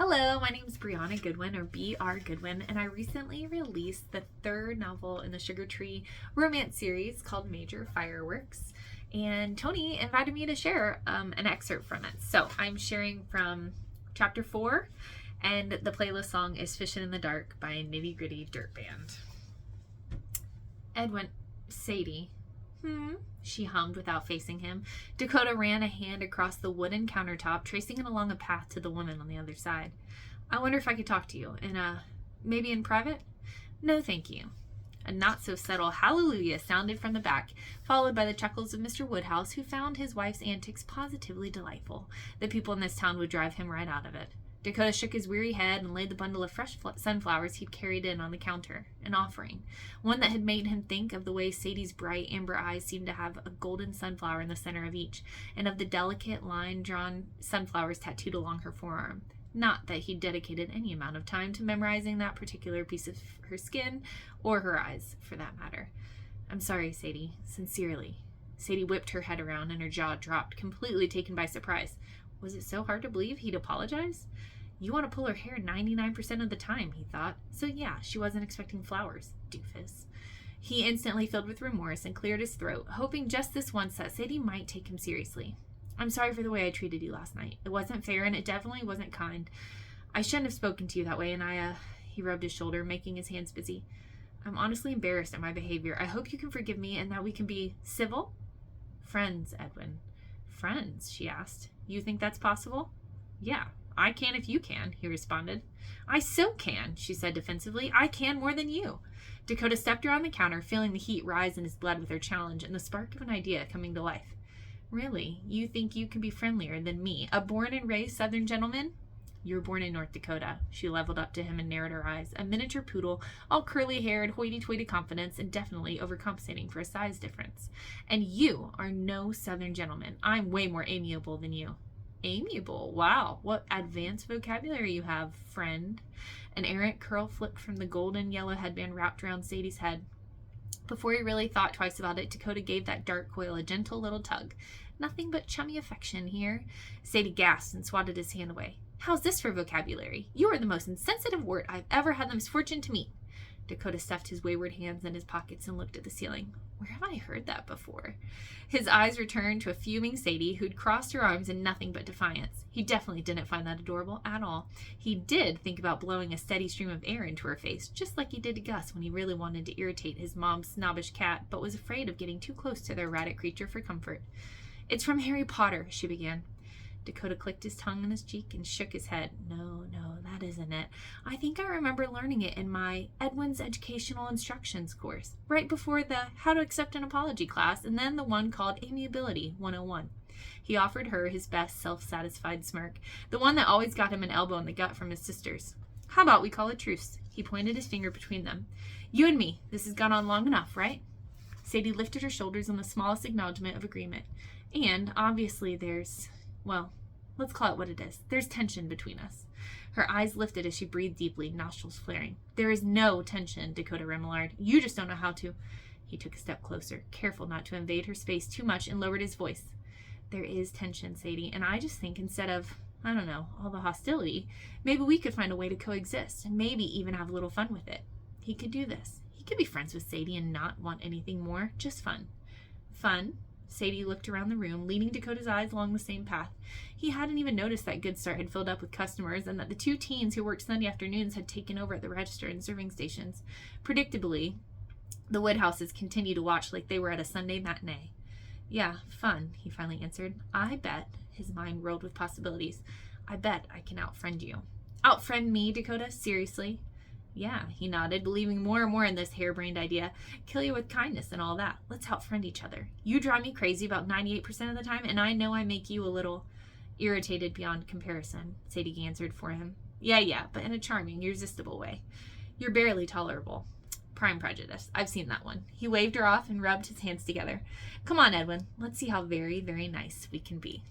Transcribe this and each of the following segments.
Hello, my name is Brianna Goodwin, or B.R. Goodwin, and I recently released the third novel in the Sugar Tree romance series called Major Fireworks. And Tony invited me to share an excerpt from it. So I'm sharing from chapter 4, and the playlist song is Fishin' in the Dark by Nitty Gritty Dirt Band. Edwin, Sadie. She hummed without facing him. Dakota ran a hand across the wooden countertop, tracing it along a path to the woman on the other side. I wonder if I could talk to you maybe in private? No, thank you. A not-so-subtle hallelujah sounded from the back, followed by the chuckles of Mr. Woodhouse, who found his wife's antics positively delightful. The people in this town would drive him right out of it. Dakota shook his weary head and laid the bundle of fresh sunflowers he'd carried in on the counter, an offering, one that had made him think of the way Sadie's bright amber eyes seemed to have a golden sunflower in the center of each, and of the delicate line-drawn sunflowers tattooed along her forearm. Not that he'd dedicated any amount of time to memorizing that particular piece of her skin, or her eyes, for that matter. I'm sorry, Sadie. Sincerely. Sadie whipped her head around, and her jaw dropped, completely taken by surprise. Was it so hard to believe he'd apologize? You want to pull her hair 99% of the time, he thought. So yeah, she wasn't expecting flowers, doofus. He instantly filled with remorse and cleared his throat, hoping just this once that Sadie might take him seriously. I'm sorry for the way I treated you last night. It wasn't fair, and it definitely wasn't kind. I shouldn't have spoken to you that way, and he rubbed his shoulder, making his hands busy. I'm honestly embarrassed at my behavior. I hope you can forgive me and that we can be civil? Friends, Edwin. Friends, she asked. You think that's possible? Yeah, I can if you can, he responded. I so can, she said defensively. I can more than you. Dakota stepped around the counter, feeling the heat rise in his blood with her challenge and the spark of an idea coming to life. Really? You think you can be friendlier than me, a born and raised Southern gentleman? You were born in North Dakota. She leveled up to him and narrowed her eyes. A miniature poodle, all curly-haired, hoity-toity confidence, and definitely overcompensating for a size difference. And you are no Southern gentleman. I'm way more amiable than you. Amiable? Wow, what advanced vocabulary you have, friend. An errant curl flipped from the golden yellow headband wrapped around Sadie's head. Before he really thought twice about it, Dakota gave that dark coil a gentle little tug. Nothing but chummy affection here. Sadie gasped and swatted his hand away. How's this for vocabulary? You are the most insensitive word I've ever had the misfortune to meet. Dakota stuffed his wayward hands in his pockets and looked at the ceiling. Where have I heard that before? His eyes returned to a fuming Sadie who'd crossed her arms in nothing but defiance. He definitely didn't find that adorable at all. He did think about blowing a steady stream of air into her face, just like he did to Gus when he really wanted to irritate his mom's snobbish cat, but was afraid of getting too close to the erratic creature for comfort. It's from Harry Potter, she began. Dakota clicked his tongue on his cheek and shook his head. No, that isn't it. I think I remember learning it in my Edwin's Educational Instructions course, right before the How to Accept an Apology class, and then the one called Amiability 101. He offered her his best self-satisfied smirk, the one that always got him an elbow in the gut from his sisters. How about we call a truce? He pointed his finger between them. You and me, this has gone on long enough, right? Sadie lifted her shoulders in the smallest acknowledgement of agreement. And obviously well, let's call it what it is. There's tension between us. Her eyes lifted as she breathed deeply, nostrils flaring. There is no tension, Dakota remarked. You just don't know how to. He took a step closer, careful not to invade her space too much, and lowered his voice. There is tension, Sadie, and I just think instead of, all the hostility, maybe we could find a way to coexist, and maybe even have a little fun with it. He could do this. He could be friends with Sadie and not want anything more, just fun. Fun? Sadie looked around the room, leading Dakota's eyes along the same path. He hadn't even noticed that Good Start had filled up with customers and that the two teens who worked Sunday afternoons had taken over at the register and serving stations. Predictably, the Woodhouses continued to watch like they were at a Sunday matinee. Yeah, fun, he finally answered. I bet, his mind whirled with possibilities, I bet I can outfriend you. Outfriend me, Dakota? Seriously? Yeah, he nodded, believing more and more in this harebrained idea. Kill you with kindness and all that. Let's outfriend each other. You drive me crazy about 98% of the time, and I know I make you a little irritated beyond comparison, Sadie answered for him. Yeah, but in a charming, irresistible way. You're barely tolerable. Prime prejudice. I've seen that one. He waved her off and rubbed his hands together. Come on, Edwin. Let's see how very, very nice we can be.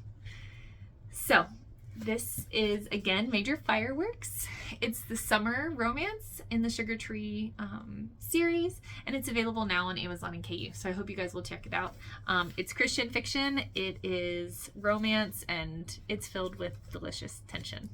So, this is, again, Major Fireworks. It's the summer romance in the Sugar Tree series, and it's available now on Amazon and KU, so I hope you guys will check it out. It's Christian fiction, it is romance, and it's filled with delicious tension.